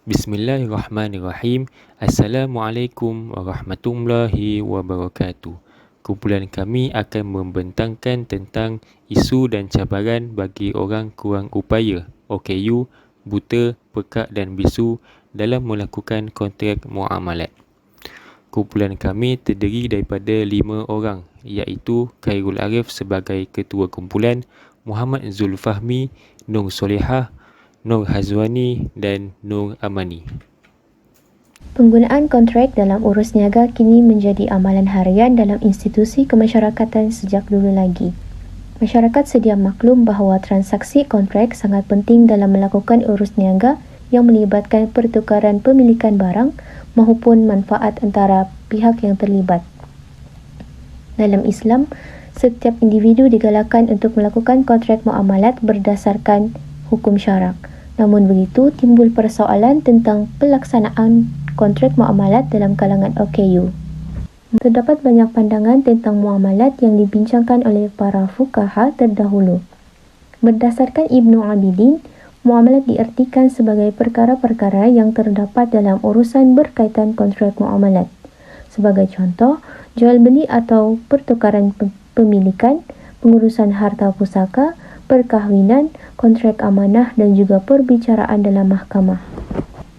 Bismillahirrahmanirrahim. Assalamualaikum warahmatullahi wabarakatuh. Kumpulan kami akan membentangkan tentang isu dan cabaran bagi orang kurang upaya OKU, buta, pekak dan bisu dalam melakukan kontrak muamalat. Kumpulan kami terdiri daripada 5 orang, iaitu Khairul Arif sebagai Ketua Kumpulan, Muhammad Zulfahmi, Nur Solehah, Nur Hazwani dan Nur Amani. Penggunaan kontrak dalam urus niaga kini menjadi amalan harian dalam institusi kemasyarakatan sejak dulu lagi. Masyarakat sedia maklum bahawa transaksi kontrak sangat penting dalam melakukan urus niaga yang melibatkan pertukaran pemilikan barang maupun manfaat antara pihak yang terlibat. Dalam Islam, setiap individu digalakkan untuk melakukan kontrak muamalat berdasarkan hukum syarak. Namun begitu, timbul persoalan tentang pelaksanaan kontrak muamalat dalam kalangan OKU. Terdapat banyak pandangan tentang muamalat yang dibincangkan oleh para fuqaha terdahulu. Berdasarkan Ibnu Abidin, muamalat diartikan sebagai perkara-perkara yang terdapat dalam urusan berkaitan kontrak muamalat. Sebagai contoh, jual beli atau pertukaran pemilikan, pengurusan harta pusaka, perkahwinan, kontrak amanah dan juga perbicaraan dalam mahkamah.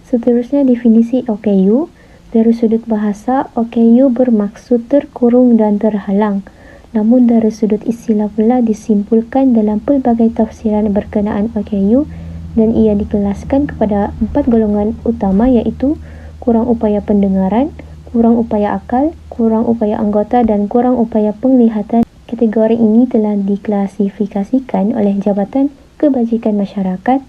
Seterusnya definisi OKU. Dari sudut bahasa, OKU bermaksud terkurung dan terhalang. Namun dari sudut istilah pula disimpulkan dalam pelbagai tafsiran berkenaan OKU dan ia dikelaskan kepada 4 golongan utama, iaitu kurang upaya pendengaran, kurang upaya akal, kurang upaya anggota dan kurang upaya penglihatan. Kategori ini telah diklasifikasikan oleh Jabatan Kebajikan Masyarakat,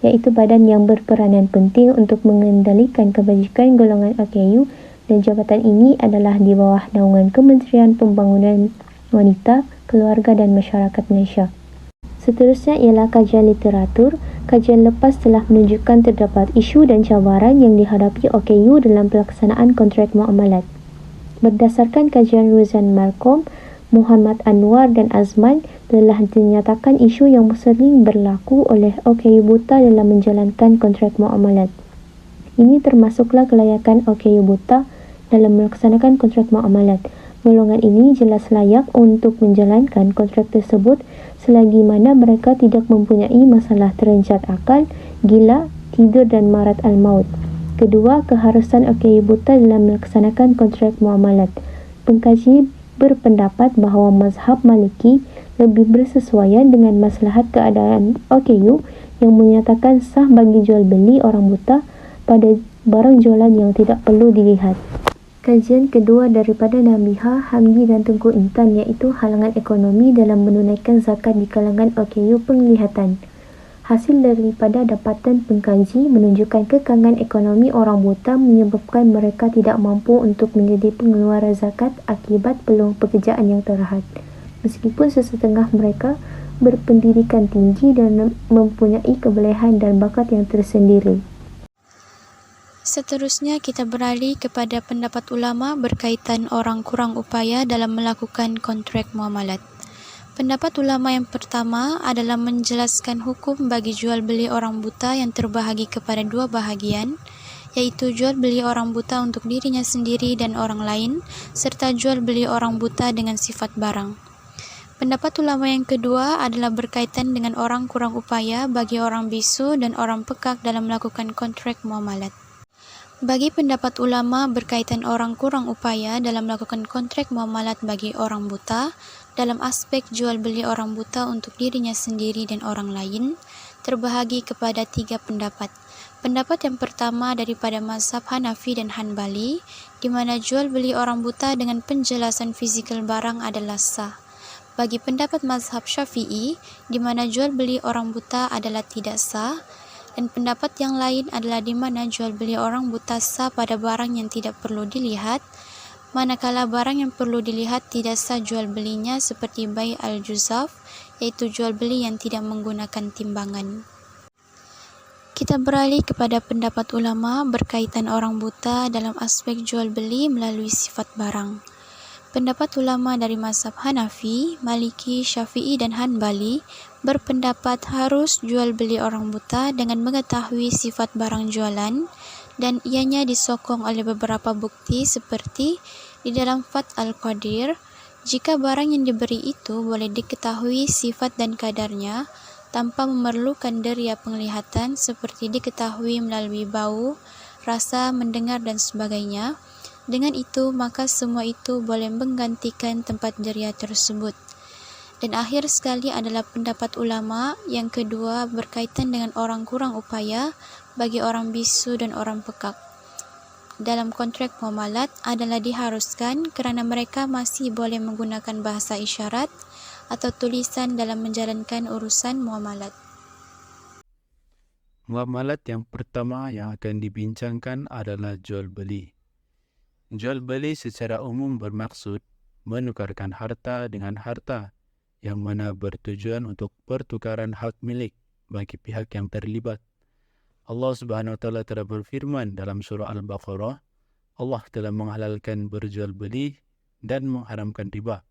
iaitu badan yang berperanan penting untuk mengendalikan kebajikan golongan OKU, dan jabatan ini adalah di bawah naungan Kementerian Pembangunan Wanita, Keluarga dan Masyarakat Malaysia. Seterusnya ialah kajian literatur. Kajian lepas telah menunjukkan terdapat isu dan cabaran yang dihadapi OKU dalam pelaksanaan kontrak muamalat. Berdasarkan kajian Ruzan Malcolm, Muhammad Anwar dan Azman, telah dinyatakan isu yang sering berlaku oleh OKU buta dalam menjalankan kontrak muamalat. Ini termasuklah kelayakan OKU buta dalam melaksanakan kontrak muamalat. Golongan ini jelas layak untuk menjalankan kontrak tersebut selagi mana mereka tidak mempunyai masalah terencat akal, gila, tidur dan marat al-maut. Kedua, keharusan OKU buta dalam melaksanakan kontrak muamalat. Pengkaji berpendapat bahawa mazhab Maliki lebih bersesuaian dengan maslahat keadaan OKU yang menyatakan sah bagi jual beli orang buta pada barang jualan yang tidak perlu dilihat. Kajian kedua daripada Namiha, Hamdi dan Tengku Intan, iaitu halangan ekonomi dalam menunaikan zakat di kalangan OKU penglihatan. Hasil daripada dapatan pengkaji menunjukkan kekangan ekonomi orang buta menyebabkan mereka tidak mampu untuk menjadi pengeluar zakat akibat peluang pekerjaan yang terhad. Meskipun sesetengah mereka berpendidikan tinggi dan mempunyai kebolehan dan bakat yang tersendiri. Seterusnya kita beralih kepada pendapat ulama berkaitan orang kurang upaya dalam melakukan kontrak muamalat. Pendapat ulama yang pertama adalah menjelaskan hukum bagi jual beli orang buta yang terbahagi kepada 2 bahagian, yaitu jual beli orang buta untuk dirinya sendiri dan orang lain, serta jual beli orang buta dengan sifat barang. Pendapat ulama yang kedua adalah berkaitan dengan orang kurang upaya bagi orang bisu dan orang pekak dalam melakukan kontrak muamalat. Bagi pendapat ulama berkaitan orang kurang upaya dalam melakukan kontrak muamalat bagi orang buta, dalam aspek jual beli orang buta untuk dirinya sendiri dan orang lain, terbahagi kepada 3 pendapat. Pendapat yang pertama daripada mazhab Hanafi dan Hanbali, di mana jual beli orang buta dengan penjelasan fizikal barang adalah sah. Bagi pendapat mazhab Syafi'i, di mana jual beli orang buta adalah tidak sah, dan pendapat yang lain adalah di mana jual beli orang buta sah pada barang yang tidak perlu dilihat, manakala barang yang perlu dilihat tidak sah jual belinya, seperti bai al-juzaf, iaitu jual beli yang tidak menggunakan timbangan. Kita beralih kepada pendapat ulama berkaitan orang buta dalam aspek jual beli melalui sifat barang. Pendapat ulama dari mazhab Hanafi, Maliki, Syafi'i dan Hanbali berpendapat harus jual beli orang buta dengan mengetahui sifat barang jualan dan ianya disokong oleh beberapa bukti seperti di dalam Fath Al-Qadir, jika barang yang diberi itu boleh diketahui sifat dan kadarnya tanpa memerlukan deria penglihatan seperti diketahui melalui bau, rasa, mendengar dan sebagainya. Dengan itu, maka semua itu boleh menggantikan tempat deria tersebut. Dan akhir sekali adalah pendapat ulama yang kedua berkaitan dengan orang kurang upaya bagi orang bisu dan orang pekak. Dalam kontrak muamalat adalah diharuskan kerana mereka masih boleh menggunakan bahasa isyarat atau tulisan dalam menjalankan urusan muamalat. Muamalat yang pertama yang akan dibincangkan adalah jual beli. Jual beli secara umum bermaksud menukarkan harta dengan harta, yang mana bertujuan untuk pertukaran hak milik bagi pihak yang terlibat. Allah Subhanahu wa taala telah berfirman dalam surah Al-Baqarah, Allah telah menghalalkan berjual beli dan mengharamkan riba.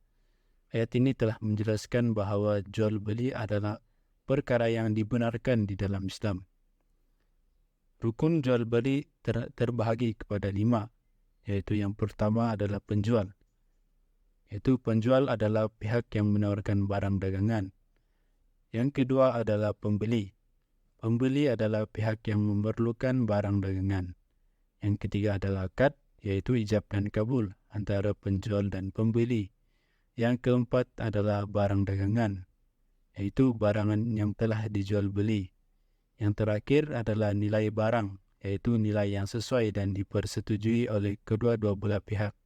Ayat ini telah menjelaskan bahawa jual beli adalah perkara yang dibenarkan di dalam Islam. Rukun jual beli terbahagi kepada 5, iaitu yang pertama adalah penjual. Iaitu penjual adalah pihak yang menawarkan barang dagangan. Yang kedua adalah pembeli. Pembeli adalah pihak yang memerlukan barang dagangan. Yang ketiga adalah akad, iaitu ijab dan kabul antara penjual dan pembeli. Yang keempat adalah barang dagangan, iaitu barangan yang telah dijual beli. Yang terakhir adalah nilai barang, iaitu nilai yang sesuai dan dipersetujui oleh kedua-dua belah pihak.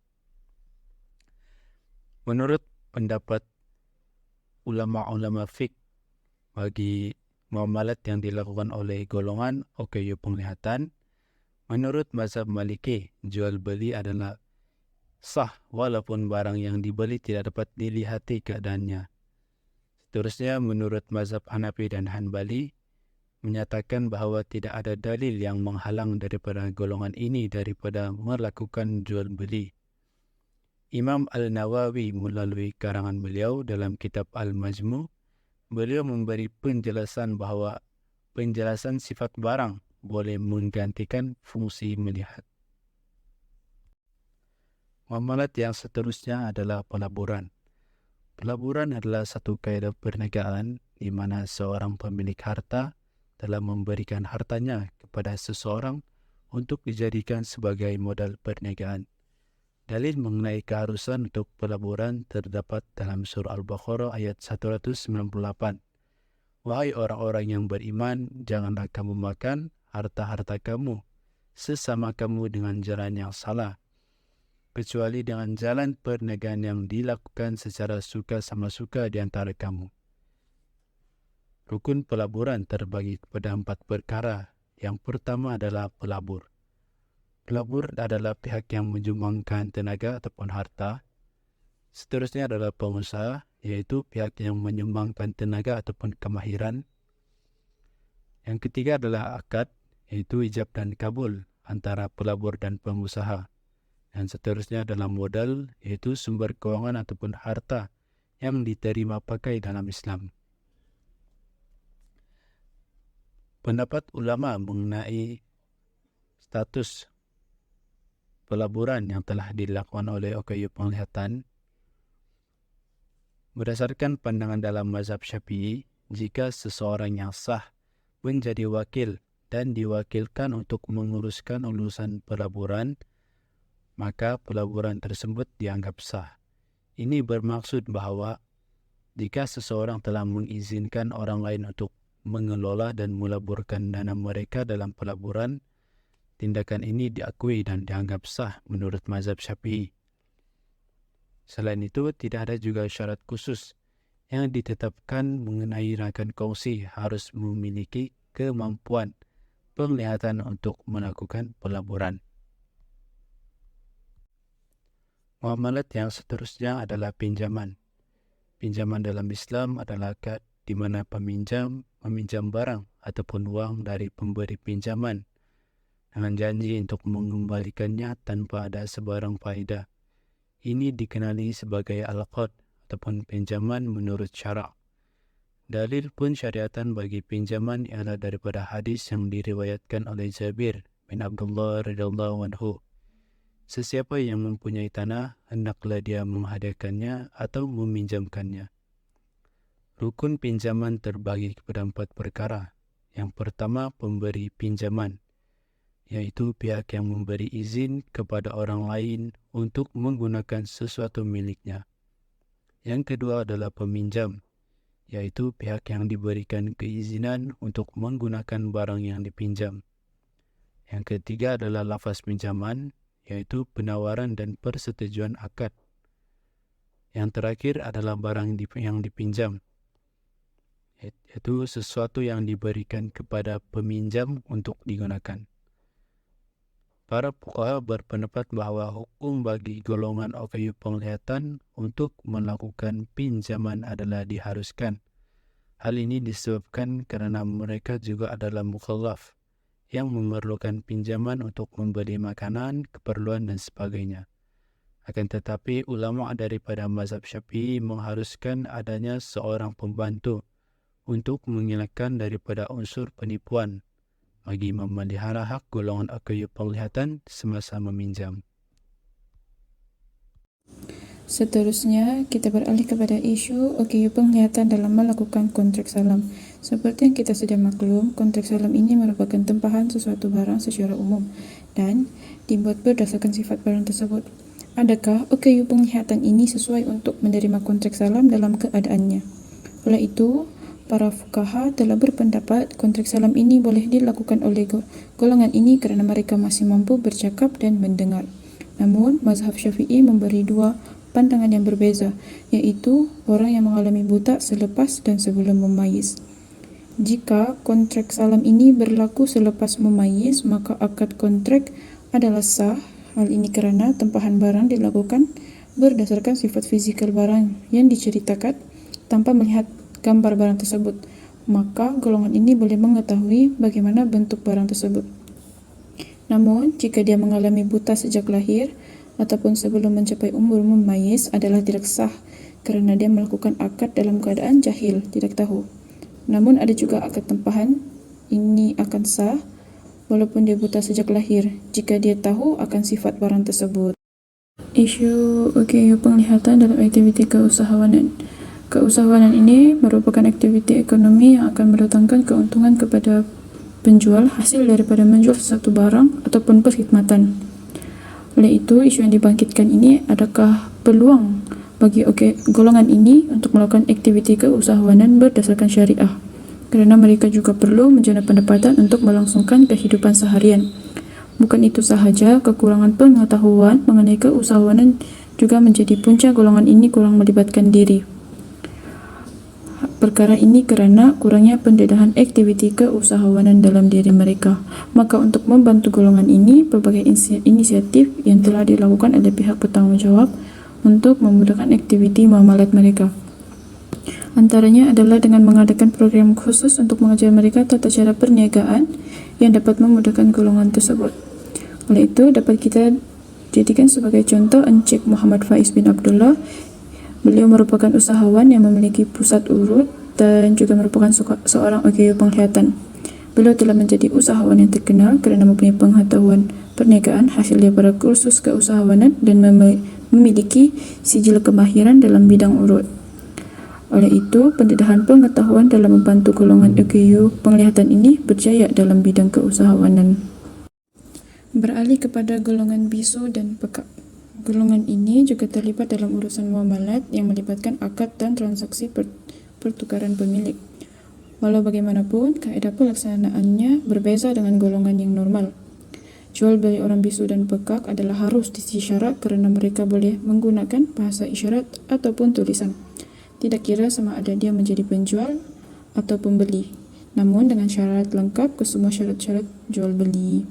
Menurut pendapat ulama-ulama fiqh, bagi muamalat yang dilakukan oleh golongan OKU penglihatan, menurut mazhab Maliki, jual beli adalah sah walaupun barang yang dibeli tidak dapat dilihati keadaannya. Seterusnya, menurut mazhab Hanafi dan Hanbali, menyatakan bahawa tidak ada dalil yang menghalang daripada golongan ini daripada melakukan jual beli. Imam Al-Nawawi melalui karangan beliau dalam kitab Al-Majmu', beliau memberi penjelasan bahawa penjelasan sifat barang boleh menggantikan fungsi melihat. Muamalat yang seterusnya adalah pelaburan. Pelaburan adalah satu kaedah perniagaan di mana seorang pemilik harta telah memberikan hartanya kepada seseorang untuk dijadikan sebagai modal perniagaan. Dalil mengenai keharusan untuk pelaburan terdapat dalam surah Al-Baqarah ayat 198. Wahai orang-orang yang beriman, janganlah kamu makan harta-harta kamu sesama kamu dengan jalan yang salah, kecuali dengan jalan perniagaan yang dilakukan secara suka sama suka di antara kamu. Rukun pelaburan terbagi kepada 4 perkara. Yang pertama adalah pelabur. Pelabur adalah pihak yang menyumbangkan tenaga ataupun harta. Seterusnya adalah pengusaha, iaitu pihak yang menyumbangkan tenaga ataupun kemahiran. Yang ketiga adalah akad, iaitu ijab dan kabul antara pelabur dan pengusaha. Dan seterusnya adalah modal, iaitu sumber kewangan ataupun harta yang diterima pakai dalam Islam. Pendapat ulama mengenai status pelaburan yang telah dilakukan oleh OKU penglihatan, berdasarkan pandangan dalam mazhab Syafi'i, jika seseorang yang sah menjadi wakil dan diwakilkan untuk menguruskan urusan pelaburan, maka pelaburan tersebut dianggap sah. Ini bermaksud bahawa jika seseorang telah mengizinkan orang lain untuk mengelola dan melaburkan dana mereka dalam pelaburan, tindakan ini diakui dan dianggap sah menurut mazhab Syafi'i. Selain itu, tidak ada juga syarat khusus yang ditetapkan mengenai rakan kongsi harus memiliki kemampuan penglihatan untuk melakukan pelaburan. Muamalat yang seterusnya adalah pinjaman. Pinjaman dalam Islam adalah akad di mana peminjam meminjam barang ataupun wang dari pemberi pinjaman dengan janji untuk mengembalikannya tanpa ada sebarang faedah. Ini dikenali sebagai al-qard ataupun pinjaman menurut syarak. Dalil pensyariatan bagi pinjaman ialah daripada hadis yang diriwayatkan oleh Jabir bin Abdullah radhiyallahu anhu. Sesiapa yang mempunyai tanah, hendaklah dia menghadiahkannya atau meminjamkannya. Rukun pinjaman terbagi kepada 4 perkara. Yang pertama, pemberi pinjaman, iaitu pihak yang memberi izin kepada orang lain untuk menggunakan sesuatu miliknya. Yang kedua adalah peminjam, iaitu pihak yang diberikan keizinan untuk menggunakan barang yang dipinjam. Yang ketiga adalah lafaz pinjaman, iaitu penawaran dan persetujuan akad. Yang terakhir adalah barang yang dipinjam, iaitu sesuatu yang diberikan kepada peminjam untuk digunakan. Para fuqaha berpendapat bahawa hukum bagi golongan OKU penglihatan untuk melakukan pinjaman adalah diharuskan. Hal ini disebabkan kerana mereka juga adalah mukallaf yang memerlukan pinjaman untuk membeli makanan, keperluan dan sebagainya. Akan tetapi, ulama daripada mazhab Syafi'i mengharuskan adanya seorang pembantu untuk mengelakkan daripada unsur penipuan bagi memelihara hak golongan OKU penglihatan semasa meminjam. Seterusnya, kita beralih kepada isu OKU penglihatan dalam melakukan kontrak salam. Seperti yang kita sudah maklum, kontrak salam ini merupakan tempahan sesuatu barang secara umum dan dibuat berdasarkan sifat barang tersebut. Adakah OKU penglihatan ini sesuai untuk menerima kontrak salam dalam keadaannya? Oleh itu, para fuqaha telah berpendapat kontrak salam ini boleh dilakukan oleh golongan ini kerana mereka masih mampu bercakap dan mendengar. Namun, mazhab Syafi'i memberi 2 pandangan yang berbeza, iaitu orang yang mengalami buta selepas dan sebelum memayis. Jika kontrak salam ini berlaku selepas memayis, maka akad kontrak adalah sah. Hal ini kerana tempahan barang dilakukan berdasarkan sifat fizikal barang yang diceritakan tanpa melihat gambar barang tersebut, maka golongan ini boleh mengetahui bagaimana bentuk barang tersebut. Namun, jika dia mengalami buta sejak lahir ataupun sebelum mencapai umur memayis adalah tidak sah kerana dia melakukan akad dalam keadaan jahil, tidak tahu. Namun ada juga akad tempahan, ini akan sah walaupun dia buta sejak lahir jika dia tahu akan sifat barang tersebut. Isu OKU penglihatan dalam aktiviti keusahawanan. Keusahawanan ini merupakan aktiviti ekonomi yang akan mendatangkan keuntungan kepada penjual hasil daripada menjual sesuatu barang ataupun perkhidmatan. Oleh itu, isu yang dibangkitkan ini, adakah peluang bagi golongan ini untuk melakukan aktiviti keusahawanan berdasarkan syariah? Kerana mereka juga perlu menjana pendapatan untuk melangsungkan kehidupan seharian. Bukan itu sahaja, kekurangan pengetahuan mengenai keusahawanan juga menjadi punca golongan ini kurang melibatkan diri. Perkara ini kerana kurangnya pendedahan aktiviti keusahawanan dalam diri mereka. Maka untuk membantu golongan ini, berbagai inisiatif yang telah dilakukan oleh pihak bertanggungjawab untuk memudahkan aktiviti muamalat mereka. Antaranya adalah dengan mengadakan program khusus untuk mengajar mereka tata cara perniagaan yang dapat memudahkan golongan tersebut. Oleh itu, dapat kita jadikan sebagai contoh Encik Muhammad Faiz bin Abdullah. Beliau merupakan usahawan yang memiliki pusat urut dan juga merupakan seorang OKU penglihatan. Beliau telah menjadi usahawan yang terkenal kerana mempunyai pengetahuan perniagaan hasil daripada kursus keusahawanan dan memiliki sijil kemahiran dalam bidang urut. Oleh itu, pendedahan pengetahuan dalam membantu golongan OKU penglihatan ini berjaya dalam bidang keusahawanan. Beralih kepada golongan bisu dan pekak. Golongan ini juga terlibat dalam urusan muamalat yang melibatkan akad dan transaksi pertukaran pemilik. Walau bagaimanapun, kaedah pelaksanaannya berbeza dengan golongan yang normal. Jual beli orang bisu dan pekak adalah harus disyarat kerana mereka boleh menggunakan bahasa isyarat ataupun tulisan. Tidak kira sama ada dia menjadi penjual atau pembeli, namun dengan syarat lengkap ke semua syarat-syarat jual beli.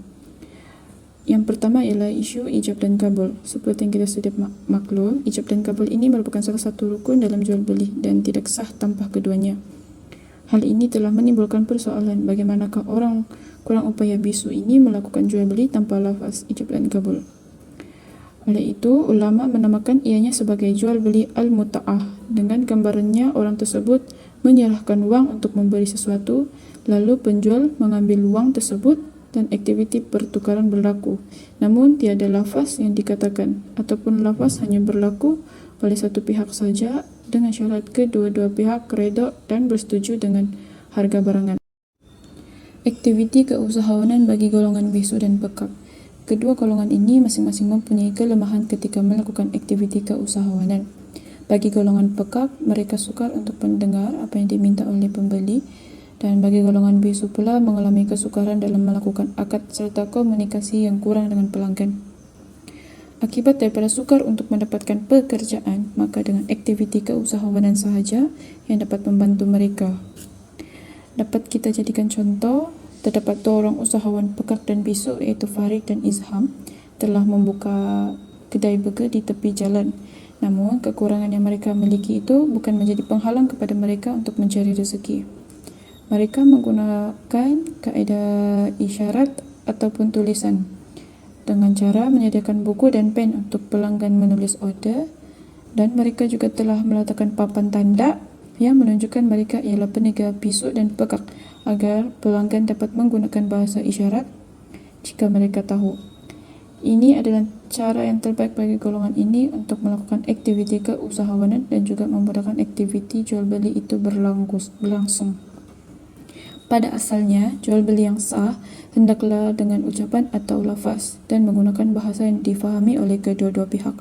Yang pertama ialah isu ijab dan kabul. Seperti yang kita sudah maklum, ijab dan kabul ini merupakan salah satu rukun dalam jual beli dan tidak sah tanpa keduanya. Hal ini telah menimbulkan persoalan bagaimanakah orang kurang upaya bisu ini melakukan jual beli tanpa lafaz ijab dan kabul. Oleh itu, ulama menamakan ianya sebagai jual beli al-muta'ah dengan gambarannya orang tersebut menyerahkan wang untuk membeli sesuatu, lalu penjual mengambil wang tersebut dan aktiviti pertukaran berlaku. Namun tiada lafaz yang dikatakan ataupun lafaz hanya berlaku oleh satu pihak saja dengan syarat kedua-dua pihak redha dan bersetuju dengan harga barangan. Aktiviti keusahawanan bagi golongan bisu dan pekak. Kedua golongan ini masing-masing mempunyai kelemahan ketika melakukan aktiviti keusahawanan. Bagi golongan pekak, mereka sukar untuk mendengar apa yang diminta oleh pembeli, dan bagi golongan bisu pula mengalami kesukaran dalam melakukan akad serta komunikasi yang kurang dengan pelanggan. Akibat daripada sukar untuk mendapatkan pekerjaan, maka dengan aktiviti keusahawanan sahaja yang dapat membantu mereka. Dapat kita jadikan contoh, terdapat dua orang usahawan pekak dan bisu iaitu Farid dan Izham telah membuka kedai burger di tepi jalan. Namun, kekurangan yang mereka miliki itu bukan menjadi penghalang kepada mereka untuk mencari rezeki. Mereka menggunakan kaedah isyarat ataupun tulisan dengan cara menyediakan buku dan pen untuk pelanggan menulis order, dan mereka juga telah meletakkan papan tanda yang menunjukkan mereka ialah peniaga bisu dan pekak agar pelanggan dapat menggunakan bahasa isyarat jika mereka tahu. Ini adalah cara yang terbaik bagi golongan ini untuk melakukan aktiviti keusahawanan dan juga memudahkan aktiviti jual beli itu berlangsung. Pada asalnya, jual beli yang sah hendaklah dengan ucapan atau lafaz dan menggunakan bahasa yang difahami oleh kedua-dua pihak.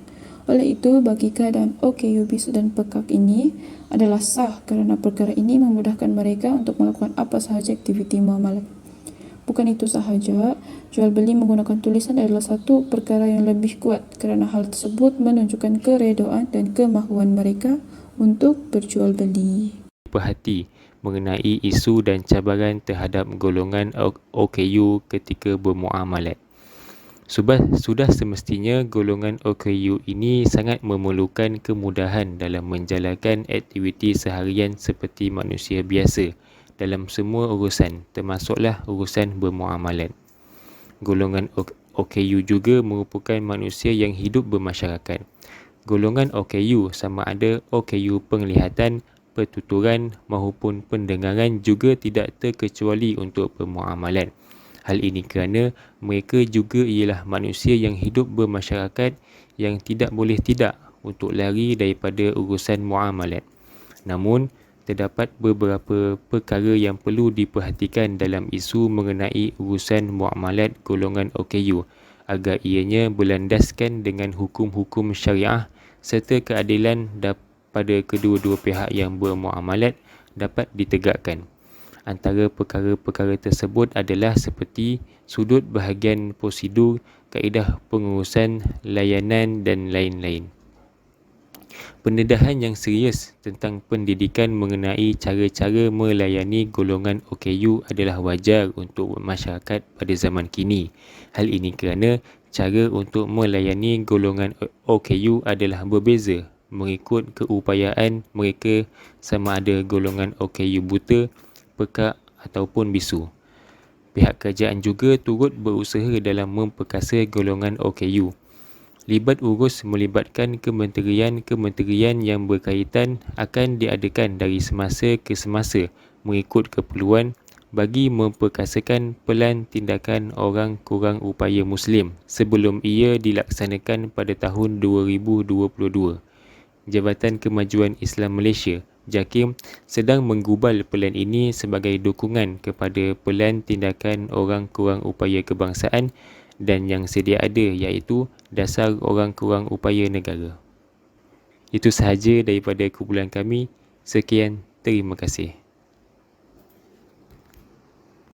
Oleh itu, bagi keadaan OKU bisu dan pekak ini adalah sah kerana perkara ini memudahkan mereka untuk melakukan apa sahaja aktiviti muamalat. Bukan itu sahaja, jual beli menggunakan tulisan adalah satu perkara yang lebih kuat kerana hal tersebut menunjukkan keredaan dan kemahuan mereka untuk berjual beli. Perhati mengenai isu dan cabaran terhadap golongan OKU ketika bermuamalat. Sudah semestinya golongan OKU ini sangat memerlukan kemudahan dalam menjalankan aktiviti seharian seperti manusia biasa dalam semua urusan, termasuklah urusan bermuamalat. Golongan OKU juga merupakan manusia yang hidup bermasyarakat. Golongan OKU sama ada OKU penglihatan, pertuturan maupun pendengaran juga tidak terkecuali untuk bermuamalat. Hal ini kerana mereka juga ialah manusia yang hidup bermasyarakat yang tidak boleh tidak untuk lari daripada urusan muamalat. Namun, terdapat beberapa perkara yang perlu diperhatikan dalam isu mengenai urusan muamalat golongan OKU agar ianya berlandaskan dengan hukum-hukum syariah serta keadilan pada kedua-dua pihak yang bermuamalat dapat ditegakkan. Antara perkara-perkara tersebut adalah seperti sudut bahagian prosedur, kaedah pengurusan, layanan dan lain-lain. Pendedahan yang serius tentang pendidikan mengenai cara-cara melayani golongan OKU adalah wajar untuk masyarakat pada zaman kini. Hal ini kerana cara untuk melayani golongan OKU adalah berbeza mengikut keupayaan mereka sama ada golongan OKU buta, pekak ataupun bisu. Pihak kerajaan juga turut berusaha dalam memperkasa golongan OKU. Libat urus melibatkan kementerian-kementerian yang berkaitan akan diadakan dari semasa ke semasa mengikut keperluan bagi memperkasakan pelan tindakan orang kurang upaya Muslim sebelum ia dilaksanakan pada tahun 2022. Jabatan Kemajuan Islam Malaysia JAKIM sedang menggubal pelan ini sebagai dukungan kepada pelan tindakan orang kurang upaya kebangsaan dan yang sedia ada iaitu dasar orang kurang upaya negara. Itu sahaja daripada kumpulan kami. Sekian, terima kasih.